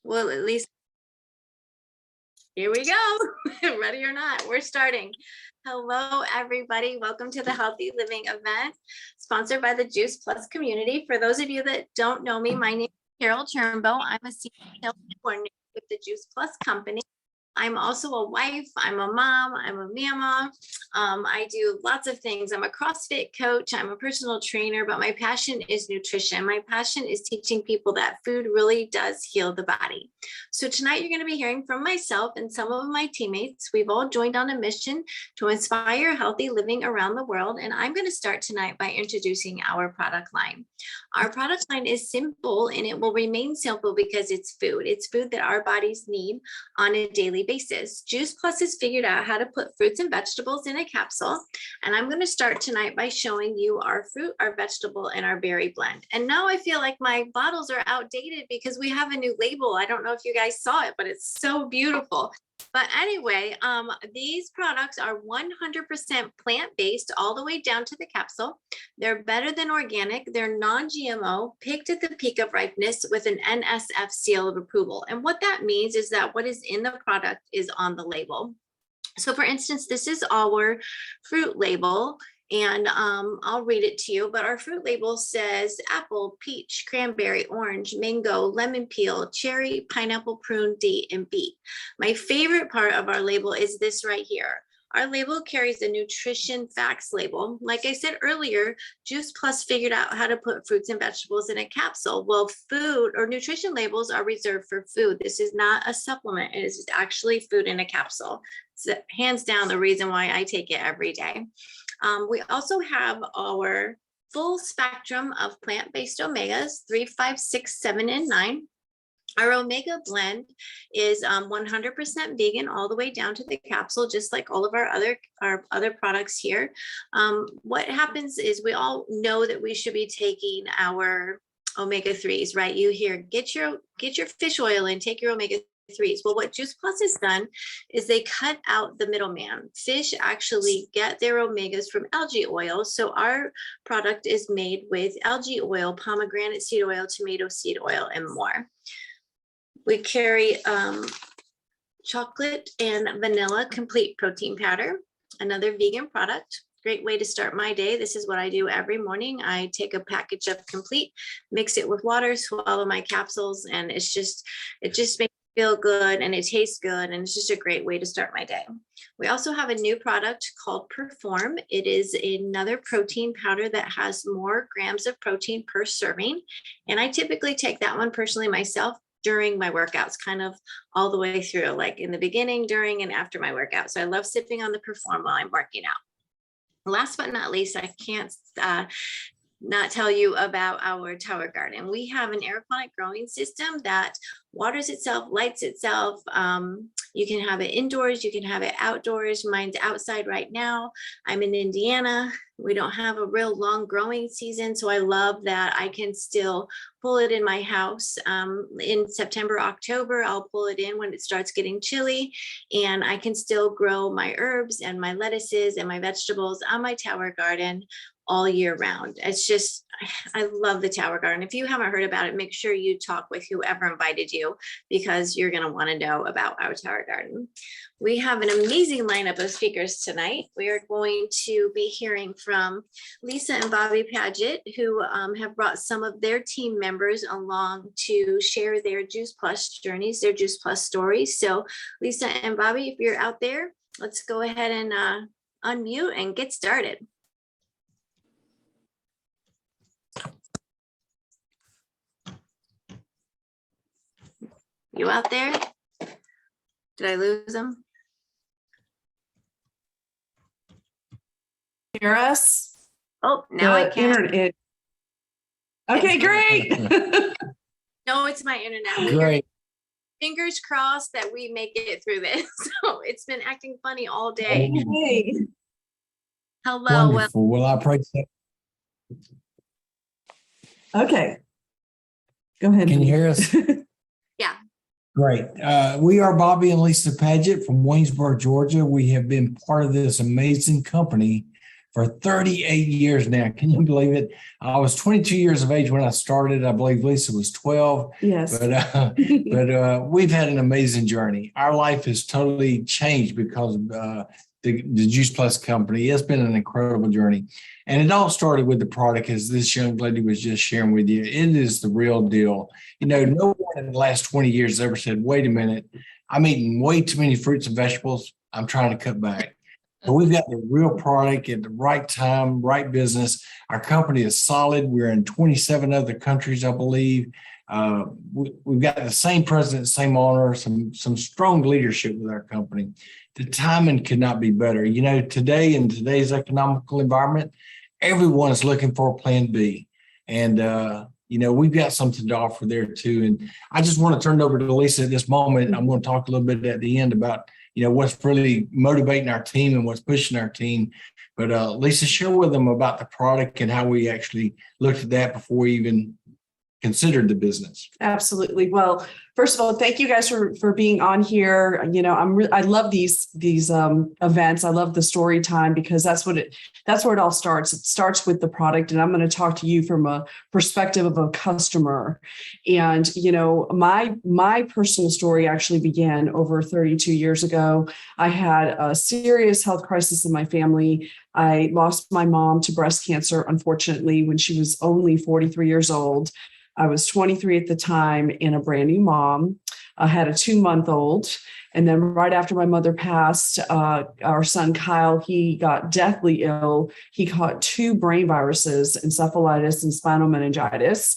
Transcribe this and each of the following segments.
Well, at least here we go. Ready or not, we're starting. Hello, everybody. Welcome to the Healthy Living event sponsored by the Juice Plus community. For those of you that don't know me, my name is Carol Turnbow. I'm a senior sales coordinator with the Juice Plus company. I'm also a wife, I'm a mom, I'm a mama. I do lots of things. I'm a CrossFit coach, I'm a personal trainer, but my passion is nutrition. My passion is teaching people that food really does heal the body. So tonight you're going to be hearing from myself and some of my teammates. We've all joined on a mission to inspire healthy living around the world. And I'm going to start tonight by introducing our product line. Our product line is simple and it will remain simple because it's food. It's food that our bodies need on a daily basis. Juice Plus has figured out how to put fruits and vegetables in a capsule. And I'm going to start tonight by showing you our fruit, our vegetable, and our berry blend. And now I feel like my bottles are outdated because we have a new label. I don't know if you guys saw it, but it's so beautiful. But anyway, these products are 100% plant-based all the way down to the capsule. They're better than organic. They're non-GMO, picked at the peak of ripeness with an NSF seal of approval. And what that means is that what is in the product is on the label. So for instance, this is our fruit label. And I'll read it to you, but our fruit label says apple, peach, cranberry, orange, mango, lemon peel, cherry, pineapple, prune, date, and beet. My favorite part of our label is this right here. Our label carries a nutrition facts label. Like I said earlier, Juice Plus figured out how to put fruits and vegetables in a capsule. Well, food or nutrition labels are reserved for food. This is not a supplement. It is actually food in a capsule. It's hands down the reason why I take it every day. We also have our full spectrum of plant-based omegas, 3, 5, 6, 7, and 9. Our omega blend is 100% vegan all the way down to the capsule, just like all of our other products here. What happens is we all know that we should be taking our omega-3s, right? You hear, get your fish oil and take your omega-3s. Well, what Juice Plus has done is they cut out the middleman. Fish actually get their omegas from algae oil. So our product is made with algae oil, pomegranate seed oil, tomato seed oil, and more. We carry chocolate and vanilla complete protein powder, another vegan product. Great way to start my day. This is what I do every morning. I take a package of complete, mix it with water, swallow my capsules, and it just makes me feel good and it tastes good, and it's just a great way to start my day. We also have a new product called Perform. It is another protein powder that has more grams of protein per serving, and I typically take that one personally myself during my workouts, kind of all the way through, like in the beginning, during, and after my workout. So I love sipping on the Perform while I'm working out. Last but not least, I can't not tell you about our tower garden. We have an aeroponic growing system that waters itself, lights itself. You can have it indoors, you can have it outdoors. Mine's outside right now. I'm in Indiana. We don't have a real long growing season, so I love that I can still pull it in my house. In September, October, I'll pull it in when it starts getting chilly, and I can still grow my herbs and my lettuces and my vegetables on my tower garden all year round. It's just, I love the tower garden. If you haven't heard about it, make sure you talk with whoever invited you, because you're going to want to know about our tower garden. We have an amazing lineup of speakers tonight. We are going to be hearing from Lisa and Bobby Padgett, who have brought some of their team members along to share their Juice Plus journeys, their Juice Plus stories. So Lisa and Bobby, if you're out there, let's go ahead and unmute and get started. You out there? Did I lose them? Hear us? Oh, now I can. Internet. Okay, great. No, it's my internet. Great. Fingers crossed that we make it through this. So it's been acting funny all day. Hey. Hello. Wonderful. Well, I praise that. Okay. Go ahead. Can you hear us? Yeah. Great. We are Bobby and Lisa Padgett from Waynesboro, Georgia. We have been part of this amazing company for 38 years now. Can you believe it? I was 22 years of age when I started. I believe Lisa was 12. Yes. But we've had an amazing journey. Our life has totally changed because of the Juice Plus company. It's been an incredible journey. And it all started with the product, as this young lady was just sharing with you. It is the real deal. No one in the last 20 years has ever said, wait a minute, I'm eating way too many fruits and vegetables. I'm trying to cut back. But we've got the real product at the right time, right business. Our company is solid. We're in 27 other countries, I believe. We've got the same president, same owner, some strong leadership with our company. The timing could not be better. Today in today's economical environment, everyone is looking for a plan B. And, we've got something to offer there too. And I just want to turn it over to Lisa at this moment. I'm going to talk a little bit at the end about, what's really motivating our team and what's pushing our team. But Lisa, share with them about the product and how we actually looked at that before we even considered the business. Absolutely. Well, first of all, thank you guys for being on here. I love these events. I love the story time because that's where it all starts. It starts with the product, and I'm going to talk to you from a perspective of a customer. And my personal story actually began over 32 years ago. I had a serious health crisis in my family. I lost my mom to breast cancer, unfortunately, when she was only 43 years old. I was 23 at the time and a brand new mom. I had a 2-month-old. And then right after my mother passed, our son, Kyle, he got deathly ill. He caught 2 brain viruses, encephalitis and spinal meningitis,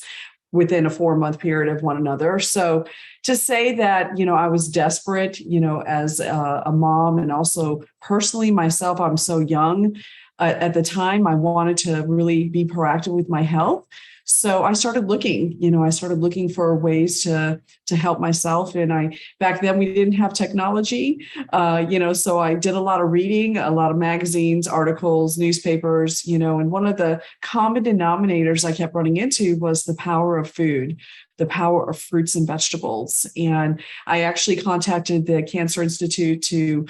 within a 4-month period of one another. So to say that, I was desperate, as a mom, and also personally myself, I'm so young. At the time, I wanted to really be proactive with my health. So I started looking for ways to help myself. And back then we didn't have technology, so I did a lot of reading, a lot of magazines, articles, newspapers, and one of the common denominators I kept running into was the power of food, the power of fruits and vegetables. And I actually contacted the Cancer Institute to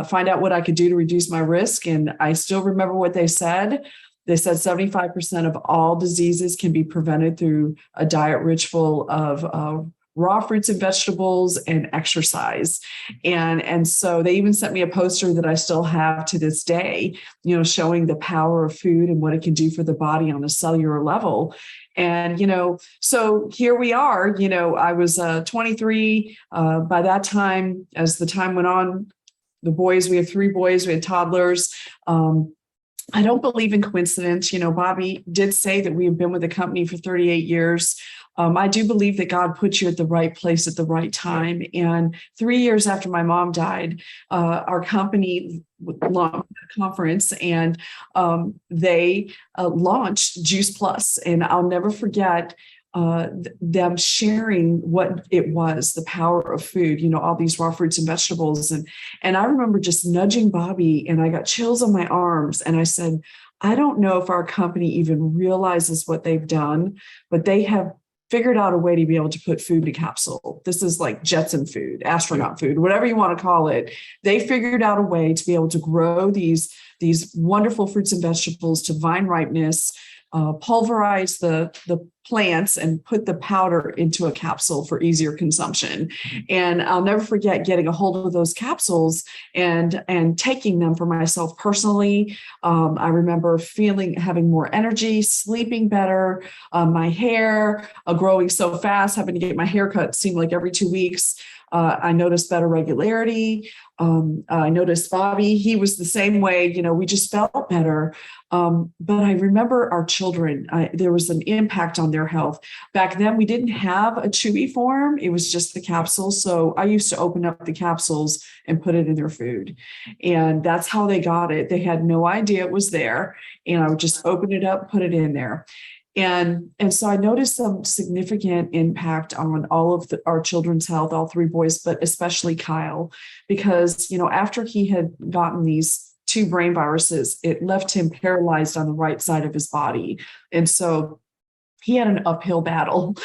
find out what I could do to reduce my risk. And I still remember what they said. They said 75% of all diseases can be prevented through a diet rich full of raw fruits and vegetables and exercise. And so they even sent me a poster that I still have to this day, showing the power of food and what it can do for the body on a cellular level. And, so here we are, I was 23 by that time. As the time went on, we have 3 boys, we had toddlers. I don't believe in coincidence. Bobby did say that we have been with the company for 38 years. I do believe that God put you at the right place at the right time. And 3 years after my mom died, our company launched a conference, and they launched Juice Plus. And I'll never forget them sharing what it was, the power of food, all these raw fruits and vegetables. And I remember just nudging Bobby, and I got chills on my arms. And I said, I don't know if our company even realizes what they've done, but they have figured out a way to be able to put food in a capsule. This is like Jetson food, astronaut food, whatever you want to call it. They figured out a way to be able to grow these wonderful fruits and vegetables to vine ripeness, pulverize the plants and put the powder into a capsule for easier consumption. And I'll never forget getting a hold of those capsules and taking them for myself personally. I remember having more energy, sleeping better, my hair growing so fast, having to get my hair cut seemed like every 2 weeks. I noticed better regularity. I noticed Bobby, he was the same way, we just felt better. But I remember our children, there was an impact on their health. Back then, we didn't have a chewy form. It was just the capsules. So I used to open up the capsules and put it in their food. And that's how they got it. They had no idea it was there. And I would just open it up, put it in there. And so I noticed some significant impact on all of our children's health, all 3 boys, but especially Kyle, because, after he had gotten these 2 brain viruses, it left him paralyzed on the right side of his body. And so he had an uphill battle,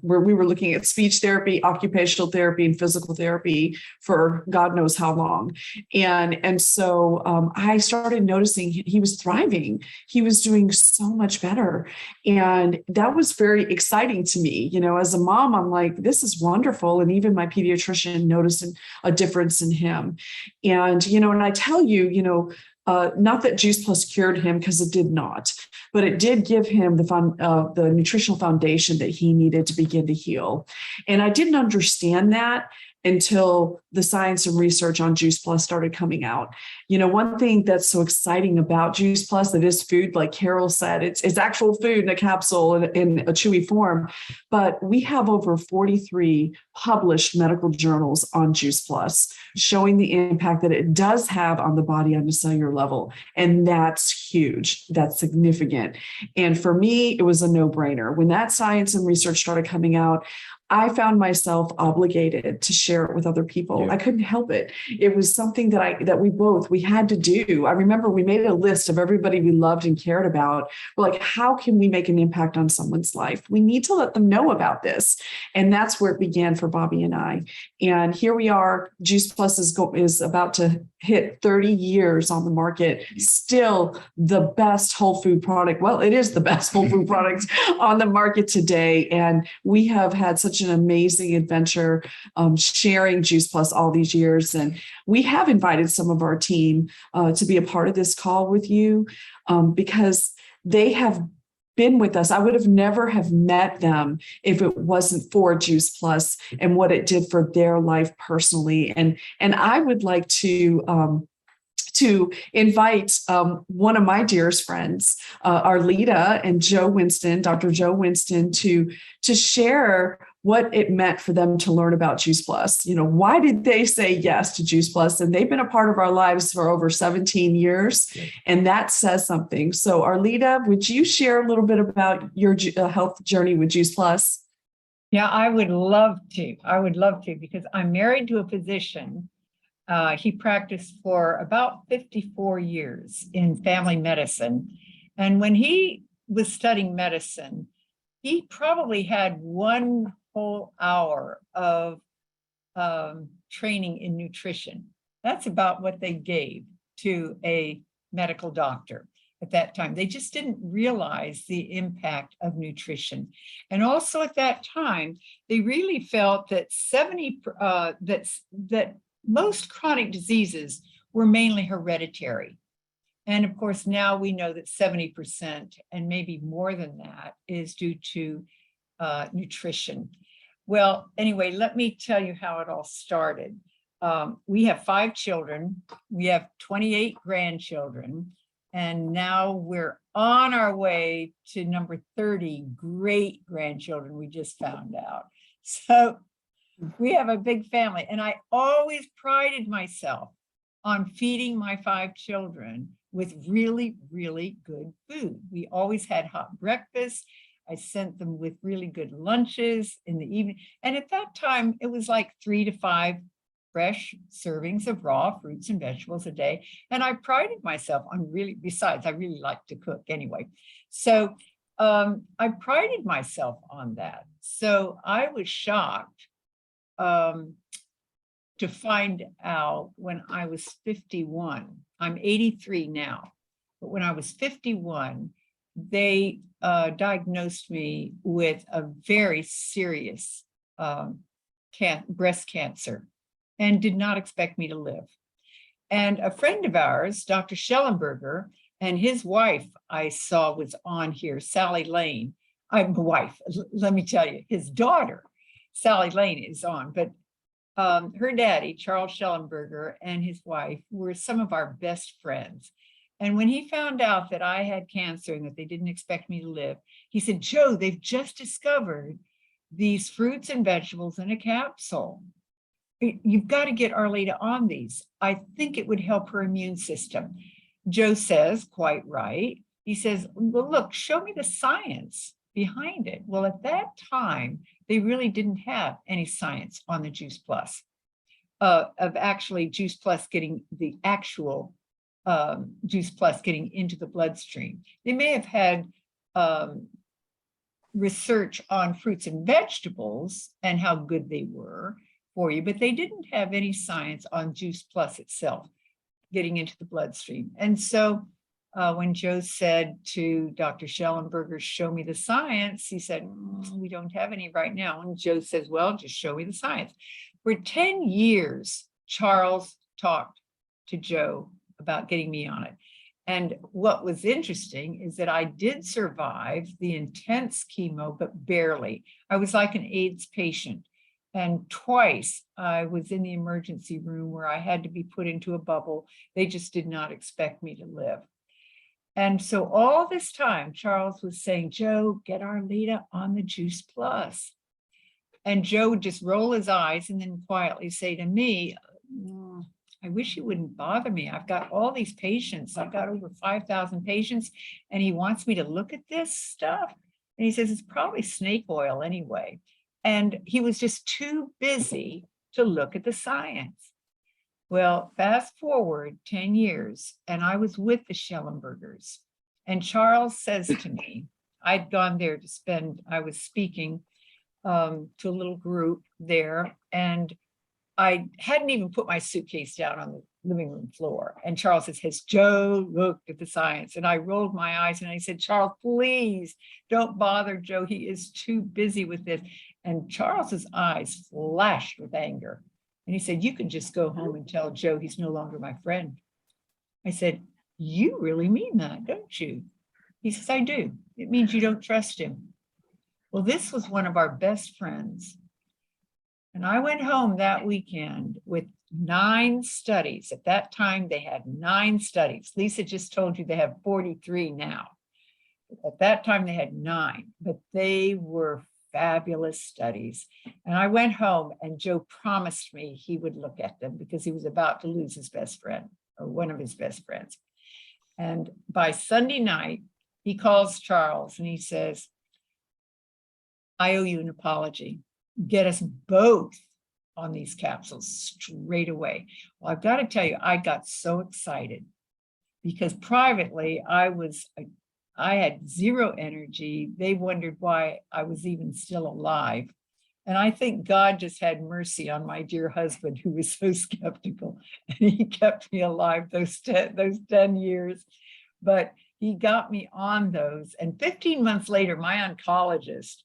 where we were looking at speech therapy, occupational therapy, and physical therapy for God knows how long. And so I started noticing he was thriving. He was doing so much better. And that was very exciting to me. As a mom, I'm like, this is wonderful. And even my pediatrician noticed a difference in him. And, and I tell you, not that Juice Plus cured him, because it did not, but it did give him the nutritional foundation that he needed to begin to heal. And I didn't understand that until the science and research on Juice Plus started coming out. One thing that's so exciting about Juice Plus, that is food, like Carol said, it's actual food in a capsule in a chewy form, but we have over 43 published medical journals on Juice Plus showing the impact that it does have on the body on a cellular level. And that's huge. That's significant. And for me, it was a no-brainer. When that science and research started coming out, I found myself obligated to share it with other people. Yeah. I couldn't help it. It was something that we had to do. I remember we made a list of everybody we loved and cared about. We're like, how can we make an impact on someone's life? We need to let them know about this. And that's where it began for Bobby and I. And here we are. Juice Plus is about to hit 30 years on the market. Still the best whole food product. Well, it is the best whole food product on the market today. And we have had such an amazing adventure sharing Juice Plus all these years. And we have invited some of our team to be a part of this call with you because they have been with us. I would have never have met them if it wasn't for Juice Plus and what it did for their life personally. And I would like to invite one of my dearest friends, Arlita and Dr. Joe Winston, to share what it meant for them to learn about Juice Plus. Why did they say yes to Juice Plus? And they've been a part of our lives for over 17 years, and that says something. So Arlita, would you share a little bit about your health journey with Juice Plus? Yeah, I would love to. Because I'm married to a physician. He practiced for about 54 years in family medicine. And when he was studying medicine, he probably had 1 whole hour of training in nutrition. That's about what they gave to a medical doctor at that time. They just didn't realize the impact of nutrition. And also at that time, they really felt that that most chronic diseases were mainly hereditary. And of course, now we know that 70% and maybe more than that is due to nutrition. Well, anyway, let me tell you how it all started. We have 5 children. We have 28 grandchildren. And now we're on our way to number 30 great grandchildren, we just found out. So we have a big family. And I always prided myself on feeding my 5 children with really, really good food. We always had hot breakfast. I sent them with really good lunches in the evening. And at that time, it was like 3 to 5 fresh servings of raw fruits and vegetables a day. And I prided myself on besides, I really like to cook anyway. So I prided myself on that. So I was shocked to find out when I was 51. I'm 83 now, but when I was 51, they diagnosed me with a very serious breast cancer and did not expect me to live. And a friend of ours, Dr. Schellenberger, and his wife I saw was on here, Sally Lane. I'm a wife, let me tell you, his daughter, Sally Lane, is on, but her daddy, Charles Schellenberger, and his wife were some of our best friends. And when he found out that I had cancer and that they didn't expect me to live, he said, Joe, they've just discovered these fruits and vegetables in a capsule. You've got to get Arlita on these. I think it would help her immune system. Joe says, quite right. He says, well, look, show me the science behind it. Well, at that time, they really didn't have any science on the Juice Plus, of actually Juice Plus getting the actual Juice Plus getting into the bloodstream. They may have had research on fruits and vegetables and how good they were for you, but they didn't have any science on Juice Plus itself, getting into the bloodstream. And so when Joe said to Dr. Schellenberger, show me the science, he said, we don't have any right now. And Joe says, well, just show me the science. For 10 years, Charles talked to Joe about getting me on it. And what was interesting is that I did survive the intense chemo, but barely. I was like an AIDS patient. And twice I was in the emergency room where I had to be put into a bubble. They just did not expect me to live. And so all this time, Charles was saying, Joe, get Arlita on the Juice Plus. And Joe would just roll his eyes and then quietly say to me, I wish you wouldn't bother me. I've got all these patients. I've got over 5,000 patients, and he wants me to look at this stuff. And he says, it's probably snake oil anyway. And he was just too busy to look at the science. Well, fast forward 10 years, and I was with the Schellenbergers. And Charles says to me, I'd gone there to spend, I was speaking to a little group there, and I hadn't even put my suitcase down on the living room floor. And Charles says, has Joe looked at the science? And I rolled my eyes and I said, Charles, please don't bother Joe. He is too busy with this. And Charles's eyes flashed with anger. And he said, you can just go home and tell Joe he's no longer my friend. I said, you really mean that, don't you? He says, I do. It means you don't trust him. Well, this was one of our best friends. And I went home that weekend with 9 studies. At that time, they had 9 studies. Lisa just told you they have 43 now. At that time, they had 9, but they were fabulous studies. And I went home and Joe promised me he would look at them because he was about to lose his best friend, or one of his best friends. And by Sunday night, he calls Charles and he says, I owe you an apology. Get us both on these capsules straight away. Well, I've got to tell you, I got so excited because privately I had zero energy. They wondered why I was even still alive. And I think God just had mercy on my dear husband who was so skeptical, and he kept me alive those 10 years. But he got me on those. And 15 months later, my oncologist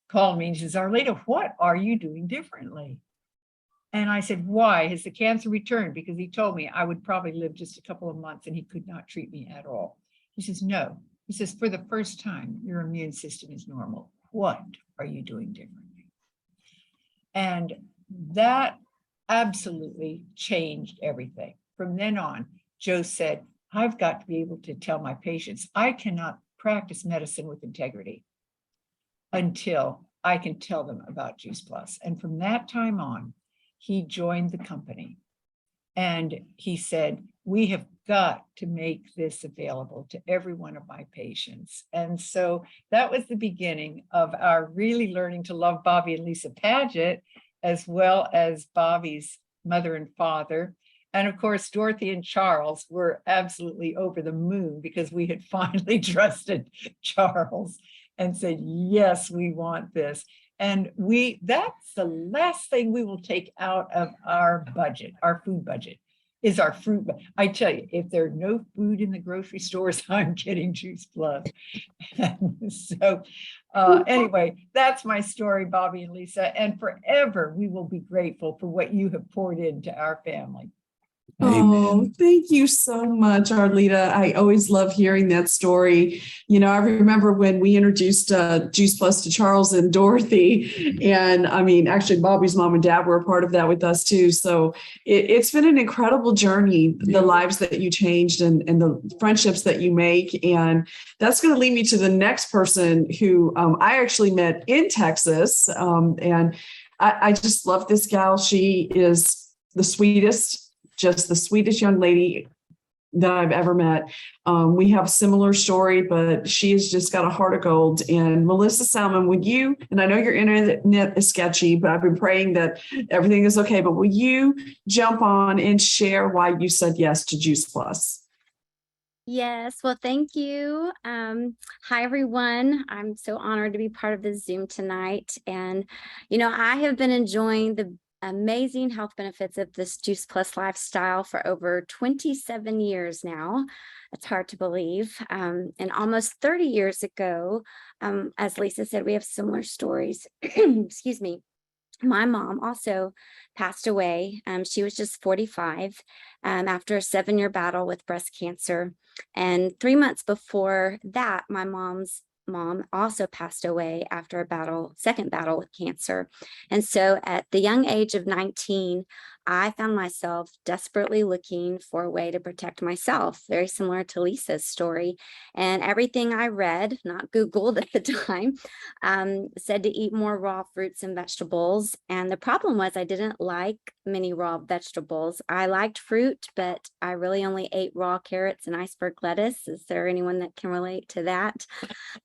called me and she says, Arlita, what are you doing differently? And I said, why? Has the cancer returned? Because he told me I would probably live just a couple of months and he could not treat me at all. He says, no. He says, for the first time, your immune system is normal. What are you doing differently? And that absolutely changed everything. From then on, Joe said, I've got to be able to tell my patients, I cannot practice medicine with integrity until I can tell them about Juice Plus. And from that time on, he joined the company and he said, we have got to make this available to every one of my patients. And so that was the beginning of our really learning to love Bobby and Lisa Padgett, as well as Bobby's mother and father. And of course, Dorothy and Charles were absolutely over the moon because we had finally trusted Charles and said, yes, we want this. And that's the last thing we will take out of our budget, our food budget, is our fruit. I tell you, if there's no food in the grocery stores, I'm getting Juice Plus. So anyway, that's my story, Bobby and Lisa. And forever, we will be grateful for what you have poured into our family. Oh, thank you so much, Arlita. I always love hearing that story. You know, I remember when we introduced Juice Plus to Charles and Dorothy, and I mean, actually, Bobby's mom and dad were a part of that with us too. So it's been an incredible journey, the lives that you changed and the friendships that you make. And that's going to lead me to the next person who I actually met in Texas. And I just love this gal. She is the sweetest. Just the sweetest young lady that I've ever met. We have a similar story, but she's just got a heart of gold. And Melissa Salmon, would you, and I know your internet is sketchy, but I've been praying that everything is okay, but will you jump on and share why you said yes to Juice Plus? Yes, well, thank you. Hi, everyone. I'm so honored to be part of this Zoom tonight. And, I have been enjoying the amazing health benefits of this Juice Plus lifestyle for over 27 years now. It's hard to believe. And almost 30 years ago, as Lisa said, we have similar stories. Excuse me. My mom also passed away. She was just 45 after a 7-year battle with breast cancer. And 3 months before that, my mom's mom also passed away after a second battle with cancer. And so at the young age of 19, I found myself desperately looking for a way to protect myself, very similar to Lisa's story. And everything I read, not Googled at the time, said to eat more raw fruits and vegetables. And the problem was I didn't like many raw vegetables. I liked fruit, but I really only ate raw carrots and iceberg lettuce. Is there anyone that can relate to that?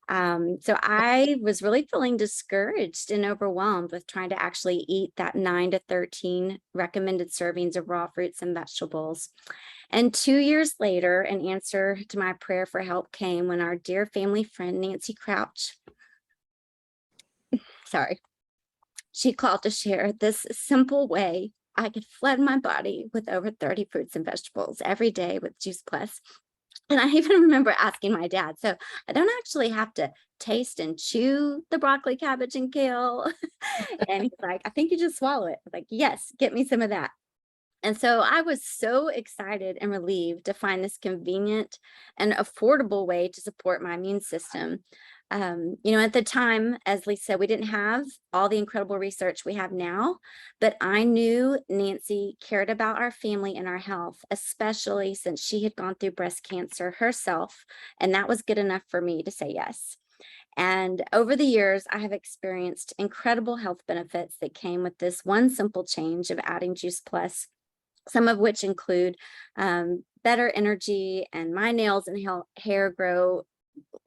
So I was really feeling discouraged and overwhelmed with trying to actually eat that 9 to 13 recommended servings of raw fruits and vegetables. And 2 years later, an answer to my prayer for help came when our dear family friend, Nancy Crouch, she called to share this simple way I could flood my body with over 30 fruits and vegetables every day with Juice Plus. And I even remember asking my dad, so I don't actually have to taste and chew the broccoli, cabbage, and kale. And he's like, I think you just swallow it. I was like, yes, get me some of that. And so I was so excited and relieved to find this convenient and affordable way to support my immune system. At the time, as Lisa said, we didn't have all the incredible research we have now, but I knew Nancy cared about our family and our health, especially since she had gone through breast cancer herself. And that was good enough for me to say yes. And over the years, I have experienced incredible health benefits that came with this one simple change of adding Juice Plus, some of which include better energy, and my nails and hair grow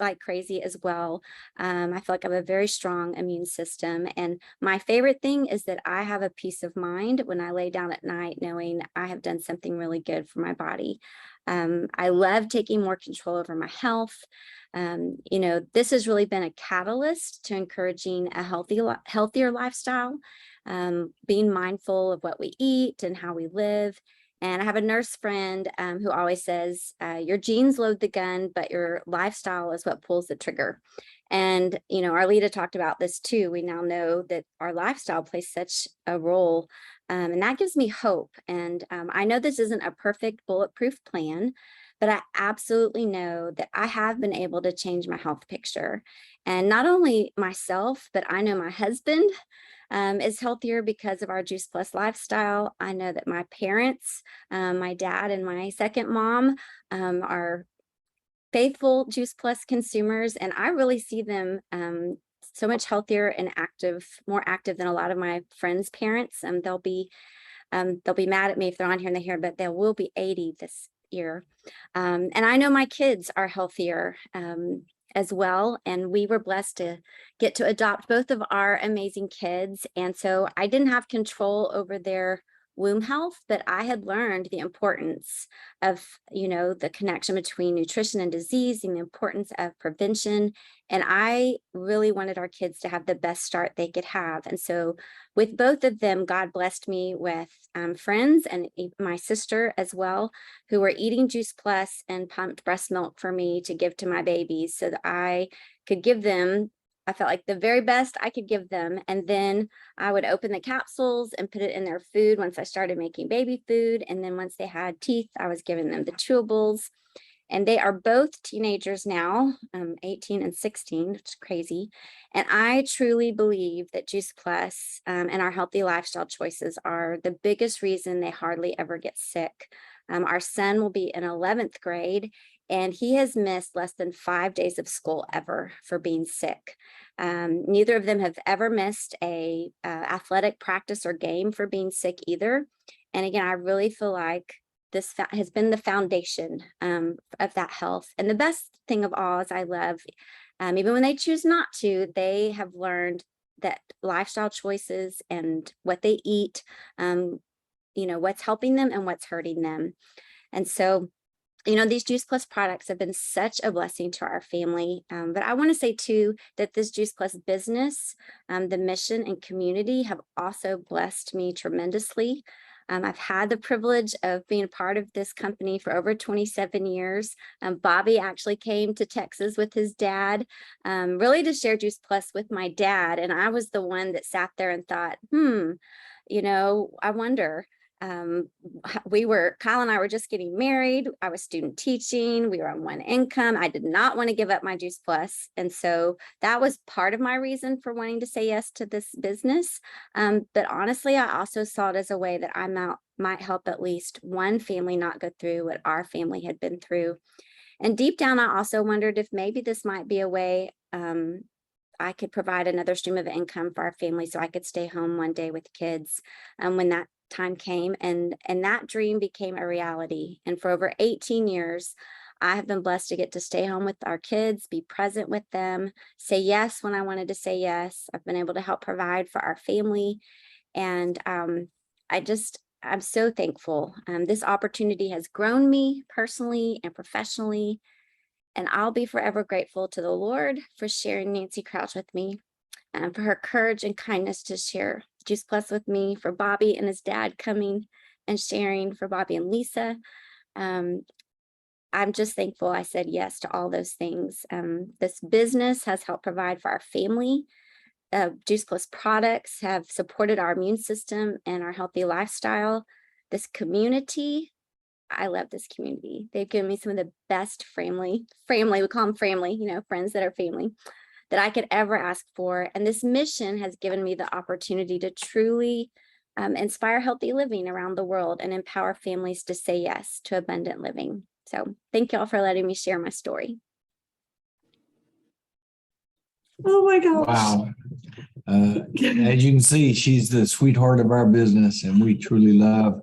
like crazy as well. I feel like I have a very strong immune system. And my favorite thing is that I have a peace of mind when I lay down at night, knowing I have done something really good for my body. I love taking more control over my health. This has really been a catalyst to encouraging a healthier lifestyle, being mindful of what we eat and how we live. And I have a nurse friend who always says, your genes load the gun, but your lifestyle is what pulls the trigger. And, Arlita talked about this too. We now know that our lifestyle plays such a role, and that gives me hope. And I know this isn't a perfect bulletproof plan, but I absolutely know that I have been able to change my health picture. And not only myself, but I know my husband is healthier because of our Juice Plus lifestyle. I know that my parents, my dad and my second mom, are faithful Juice Plus consumers, and I really see them so much healthier and more active than a lot of my friends' parents. They'll be mad at me if they're on here and they hear, but they will be 80 this year. And I know my kids are healthier as well. And we were blessed to get to adopt both of our amazing kids. And so I didn't have control over their womb health, but I had learned the importance of, the connection between nutrition and disease and the importance of prevention. And I really wanted our kids to have the best start they could have. And so with both of them, God blessed me with friends and my sister as well, who were eating Juice Plus and pumped breast milk for me to give to my babies so that I could give them, I felt like the very best I could give them. And then I would open the capsules and put it in their food once I started making baby food. And then once they had teeth, I was giving them the chewables. And they are both teenagers now, 18 and 16, which is crazy. And I truly believe that Juice Plus and our healthy lifestyle choices are the biggest reason they hardly ever get sick. Our son will be in 11th grade, and he has missed less than 5 days of school ever for being sick. Neither of them have ever missed a athletic practice or game for being sick either. And again, I really feel like this has been the foundation of that health. And the best thing of all is I love, even when they choose not to, they have learned that lifestyle choices and what they eat, what's helping them and what's hurting them. And so these Juice Plus products have been such a blessing to our family. But I want to say too, that this Juice Plus business, the mission and community have also blessed me tremendously. I've had the privilege of being a part of this company for over 27 years. Bobby actually came to Texas with his dad, really to share Juice Plus with my dad. And I was the one that sat there and thought, I wonder. Kyle and I were just getting married. I was student teaching. We were on one income. I did not want to give up my Juice Plus. And so that was part of my reason for wanting to say yes to this business. But honestly, I also saw it as a way that I might help at least one family not go through what our family had been through. And deep down, I also wondered if maybe this might be a way I could provide another stream of income for our family so I could stay home one day with kids when that time came, and that dream became a reality. And for over 18 years, I have been blessed to get to stay home with our kids, be present with them, say yes when I wanted to say yes. I've been able to help provide for our family. And I'm so thankful. This opportunity has grown me personally and professionally. And I'll be forever grateful to the Lord for sharing Nancy Crouch with me, and for her courage and kindness to share Juice Plus with me, for Bobby and his dad coming and sharing, for Bobby and Lisa. I'm just thankful I said yes to all those things. This business has helped provide for our family. Juice Plus products have supported our immune system and our healthy lifestyle. This community, I love this community. They've given me some of the best family, we call them family, friends that are family, that I could ever ask for. And this mission has given me the opportunity to truly inspire healthy living around the world and empower families to say yes to abundant living. So thank you all for letting me share my story. Oh my gosh. Wow. As you can see, she's the sweetheart of our business, and we truly love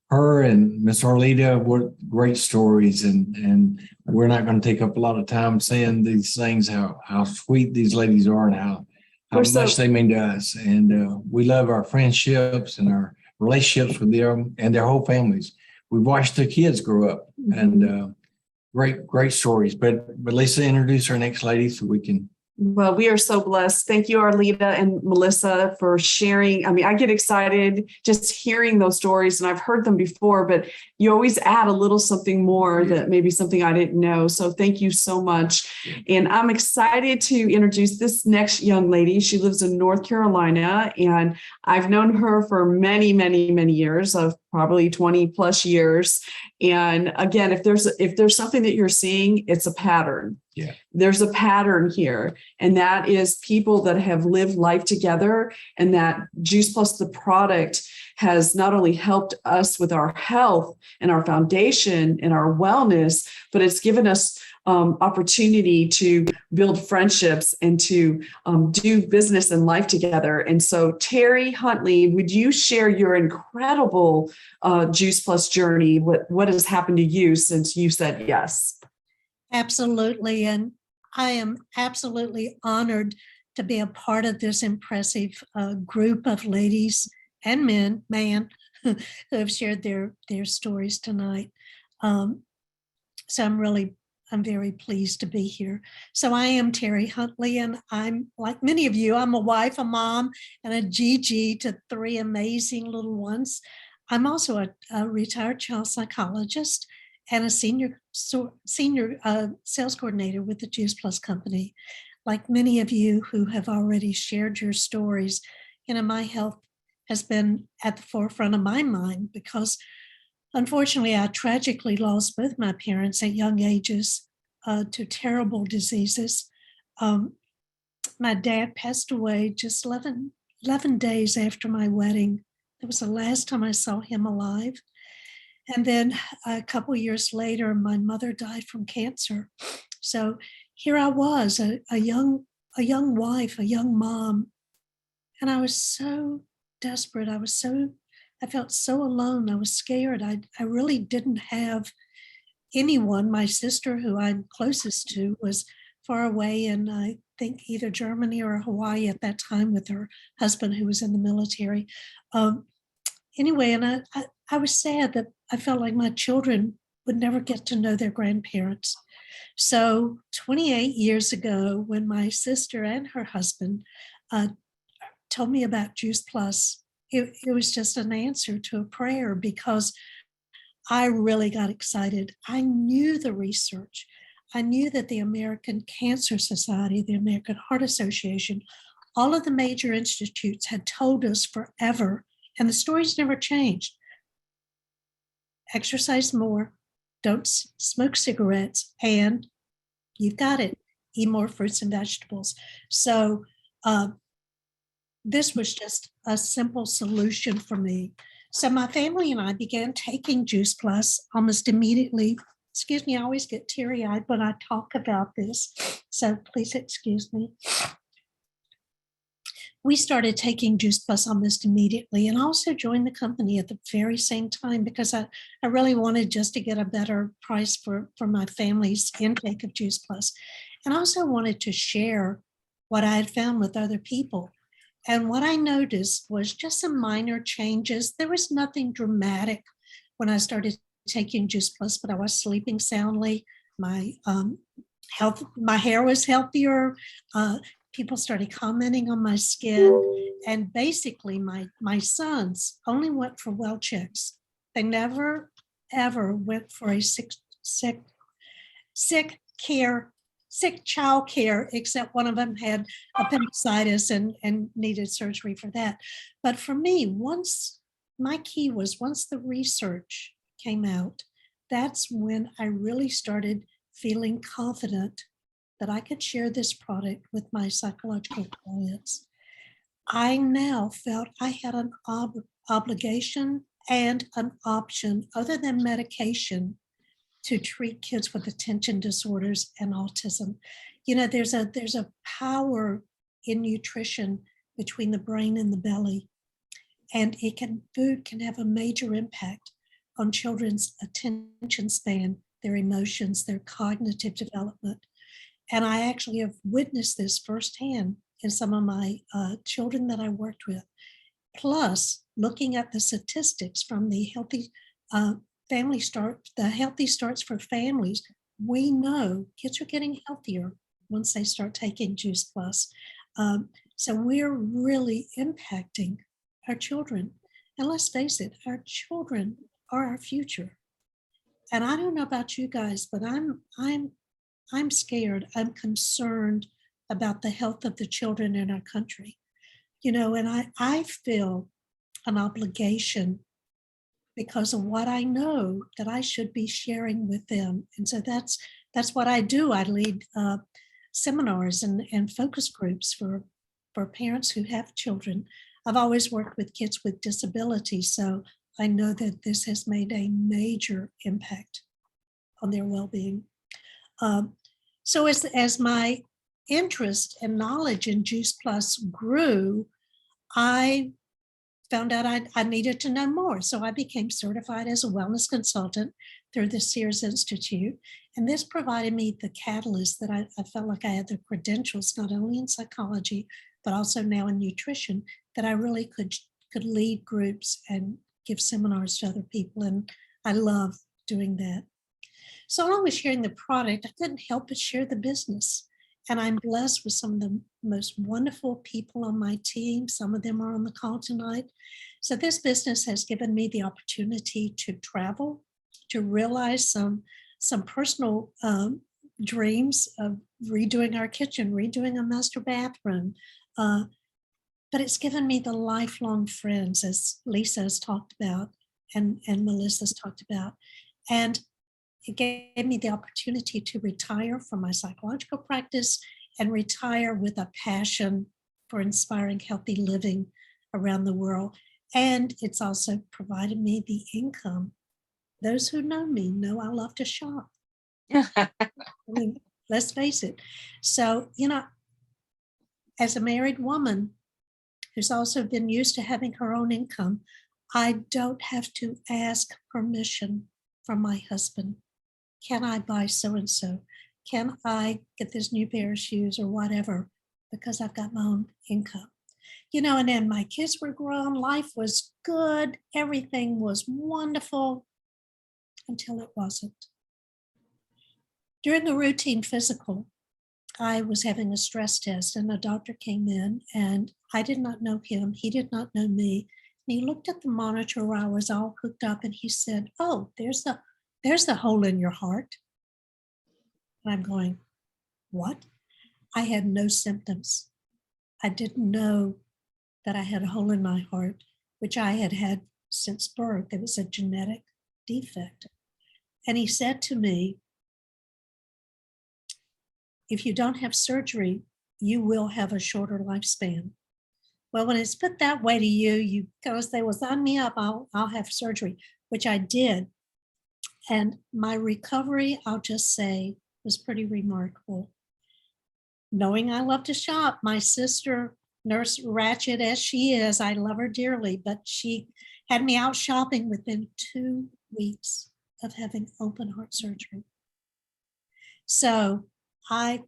her and Miss Arlita. What great stories, and we're not going to take up a lot of time saying these things, how sweet these ladies are and how much they mean to us. And we love our friendships and our relationships with them and their whole families. We've watched the kids grow up, and great stories. But Lisa, introduce our next lady so we can. Well, we are so blessed. Thank you, Arlita and Melissa, for sharing. I mean, I get excited just hearing those stories, and I've heard them before, but you always add a little something more that maybe something I didn't know. So thank you so much. And I'm excited to introduce this next young lady. She lives in North Carolina, and I've known her for many, many, many years, of probably 20 plus years. And again, if there's something that you're seeing, it's a pattern. Yeah. There's a pattern here, and that is people that have lived life together, and that Juice Plus, the product, has not only helped us with our health and our foundation and our wellness, but it's given us opportunity to build friendships and to do business and life together. And so, Terry Huntley, would you share your incredible Juice Plus journey? What has happened to you since you said yes? Absolutely. And I am absolutely honored to be a part of this impressive group of ladies and men who have shared their stories tonight. So I'm very pleased to be here. So I am Terry Huntley, and I'm like many of you, I'm a wife, a mom, and a GG to 3 amazing little ones. I'm also a retired child psychologist and a senior sales coordinator with the Juice Plus company. Like many of you who have already shared your stories, my health has been at the forefront of my mind because unfortunately I tragically lost both my parents at young ages to terrible diseases. My dad passed away just 11 days after my wedding. That was the last time I saw him alive. And then a couple of years later, my mother died from cancer. So here I was, a young wife, a young mom, and I was so desperate. I felt so alone. I was scared. I really didn't have anyone. My sister, who I'm closest to, was far away in, I think, either Germany or Hawaii at that time with her husband, who was in the military. Anyway, and I was sad that I felt like my children would never get to know their grandparents. So 28 years ago, when my sister and her husband told me about Juice Plus, it was just an answer to a prayer, because I really got excited. I knew the research. I knew that the American Cancer Society, the American Heart Association, all of the major institutes had told us forever, and the stories never changed. Exercise more, don't smoke cigarettes, and you've got it, eat more fruits and vegetables. So this was just a simple solution for me. So my family and I began taking Juice Plus almost immediately. Excuse me, I always get teary-eyed when I talk about this, so please excuse me. We started taking Juice Plus almost immediately, and also joined the company at the very same time, because I really wanted just to get a better price for my family's intake of Juice Plus. And I also wanted to share what I had found with other people. And what I noticed was just some minor changes. There was nothing dramatic when I started taking Juice Plus, but I was sleeping soundly. My hair was healthier. People started commenting on my skin, and basically my sons only went for well checks. They never ever went for a sick child care, except one of them had appendicitis and needed surgery for that. But for me, once the research came out, that's when I really started feeling confident that I could share this product with my psychological clients. I now felt I had an obligation and an option other than medication to treat kids with attention disorders and autism. You know, there's a power in nutrition between the brain and the belly, and food can have a major impact on children's attention span, their emotions, their cognitive development. And I actually have witnessed this firsthand in some of my children that I worked with. Plus, looking at the statistics from the Healthy Starts for Families, we know kids are getting healthier once they start taking Juice Plus. So we're really impacting our children. And let's face it, our children are our future. And I don't know about you guys, but I'm scared. I'm concerned about the health of the children in our country. You know, and I feel an obligation because of what I know that I should be sharing with them. And so that's what I do. I lead seminars and focus groups for parents who have children. I've always worked with kids with disabilities, so I know that this has made a major impact on their well-being. So as my interest and knowledge in Juice Plus grew, I found out I needed to know more. So I became certified as a wellness consultant through the Sears Institute. And this provided me the catalyst that I felt like I had the credentials, not only in psychology, but also now in nutrition, that I really could lead groups and give seminars to other people. And I love doing that. So along with sharing the product, I couldn't help but share the business. And I'm blessed with some of the most wonderful people on my team. Some of them are on the call tonight. So this business has given me the opportunity to travel, to realize some personal dreams of redoing our kitchen, redoing a master bathroom. But it's given me the lifelong friends, as Lisa has talked about and Melissa's talked about. And it gave me the opportunity to retire from my psychological practice and retire with a passion for inspiring healthy living around the world. And it's also provided me the income. Those who know me know I love to shop. I mean, let's face it. So, you know, as a married woman who's also been used to having her own income, I don't have to ask permission from my husband. Can I buy so-and-so? Can I get this new pair of shoes or whatever? Because I've got my own income. You know, and then my kids were grown, life was good, everything was wonderful. until it wasn't. During a routine physical, I was having a stress test and a doctor came in and I did not know him. He did not know me. And he looked at the monitor where I was all hooked up and he said, "Oh, there's the hole in your heart." And I'm going, "What?" I had no symptoms. I didn't know that I had a hole in my heart, which I had had since birth. It was a genetic defect. And he said to me, "If you don't have surgery, you will have a shorter lifespan." Well, when it's put that way to you, you gotta say, "Well, sign me up, I'll have surgery," which I did. And my recovery, I'll just say, was pretty remarkable. Knowing I love to shop, my sister, Nurse Ratchet as she is, I love her dearly, but she had me out shopping within 2 weeks of having open heart surgery. So I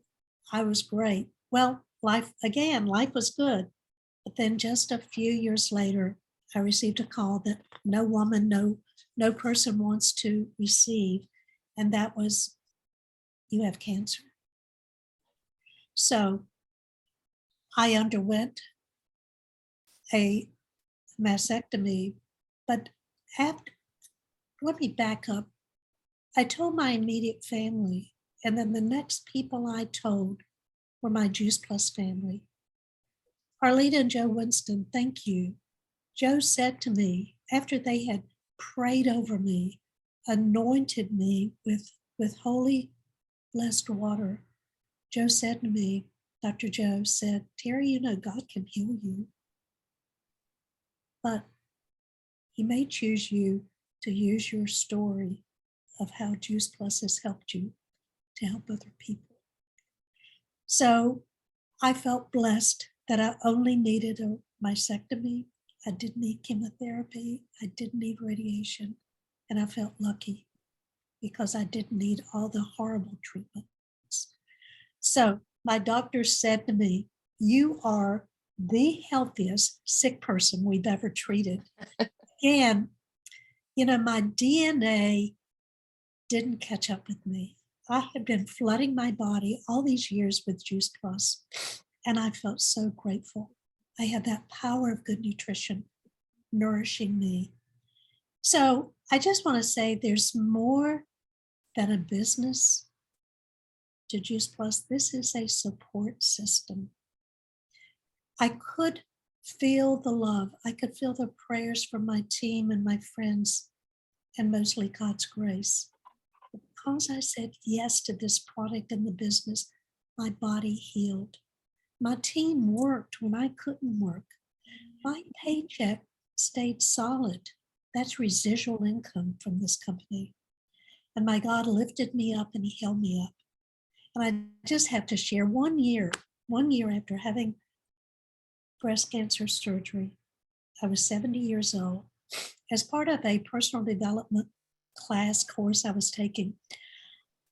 was great. Well, life was good. But then just a few years later, I received a call that no woman, no person wants to receive. And that was, "You have cancer." So I underwent a mastectomy, but let me back up. I told my immediate family, and then the next people I told were my Juice Plus family. Arlita and Joe Winston, thank you. Joe said to me, after they had prayed over me, anointed me with holy blessed water, Joe said to me, Dr. Joe said, "Terry, you know God can heal you, but he may choose you to use your story of how Juice Plus has helped you to help other people." So I felt blessed that I only needed a mastectomy. I didn't need chemotherapy. I didn't need radiation. And I felt lucky because I didn't need all the horrible treatments. So my doctor said to me, "You are the healthiest sick person we've ever treated." Again, my DNA didn't catch up with me. I had been flooding my body all these years with Juice Plus, and I felt so grateful. I had that power of good nutrition nourishing me. So I just want to say there's more than a business to Juice Plus. This is a support system. I could feel the love. I could feel the prayers from my team and my friends, and mostly God's grace. Because I said yes to this product and the business, my body healed. My team worked when I couldn't work. My paycheck stayed solid. That's residual income from this company. And my God lifted me up and he held me up. And I just have to share 1 year after having breast cancer surgery, I was 70 years old. As part of a personal development class course I was taking,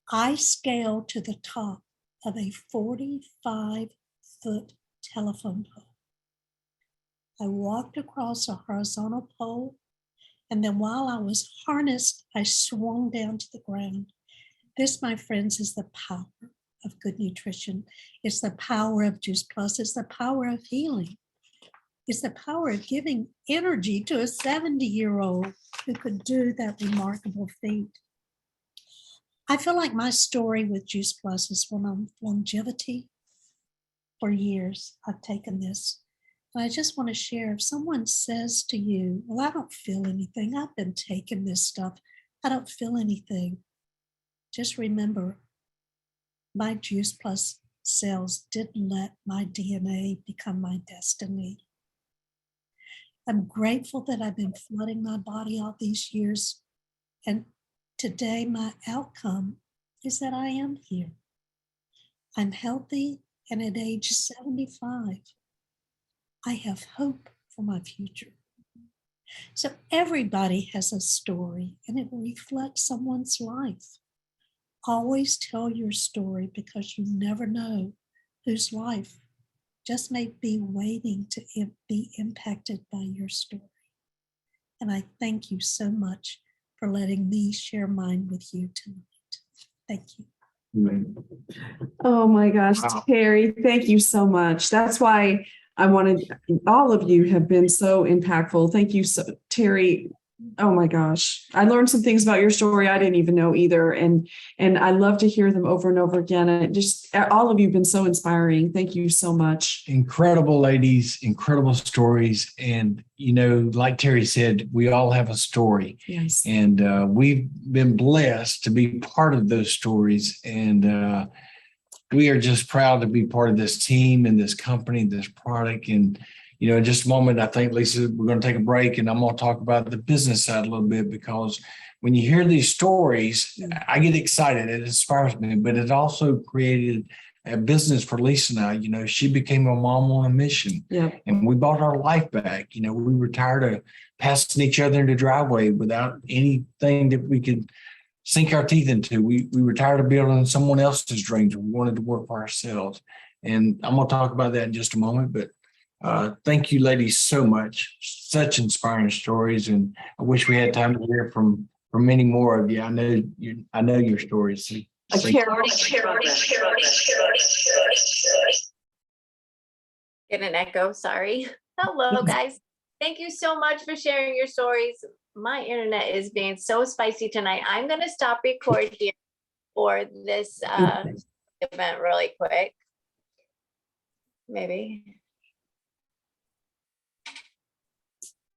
I scaled to the top of a 45-foot telephone pole. I walked across a horizontal pole, and then while I was harnessed, I swung down to the ground. This, my friends, is the power of good nutrition. It's the power of Juice Plus. It's the power of healing. It's the power of giving energy to a 70-year-old who could do that remarkable feat. I feel like my story with Juice Plus is one of longevity. For years, I've taken this. And I just want to share, if someone says to you, "Well, I don't feel anything. I've been taking this stuff. I don't feel anything." Just remember, my Juice Plus cells didn't let my DNA become my destiny. I'm grateful that I've been flooding my body all these years. And today, my outcome is that I am here. I'm healthy, and at age 75, I have hope for my future. So everybody has a story, and it reflects someone's life. Always tell your story, because you never know whose life just may be waiting to be impacted by your story. And I thank you so much for letting me share mine with you tonight. Thank you. Oh my gosh, Wow. Terry, thank you so much. That's why I wanted, all of you have been so impactful. Thank you, so Terry. Oh my gosh. I learned some things about your story I didn't even know either. And I love to hear them over and over again. And just all of you have been so inspiring. Thank you so much. Incredible ladies, incredible stories. And, you know, like Terry said, we all have a story. Yes. And we've been blessed to be part of those stories. And we are just proud to be part of this team and this company, this product. And, you know, in just a moment, I think, Lisa, we're going to take a break and I'm going to talk about the business side a little bit, because when you hear these stories, I get excited. It inspires me, but it also created a business for Lisa and I. You know, she became a mom on a mission. Yeah. And we bought our life back. You know, we were tired of passing each other in the driveway without anything that we could sink our teeth into. We were tired of building someone else's dreams. We wanted to work for ourselves. And I'm going to talk about that in just a moment. But thank you, ladies, so much. Such inspiring stories. And I wish we had time to hear from many more of you. I know your stories. So Get an echo, sorry. Hello, guys. Thank you so much for sharing your stories. My internet is being so spicy tonight. I'm going to stop record here for this event really quick. Maybe.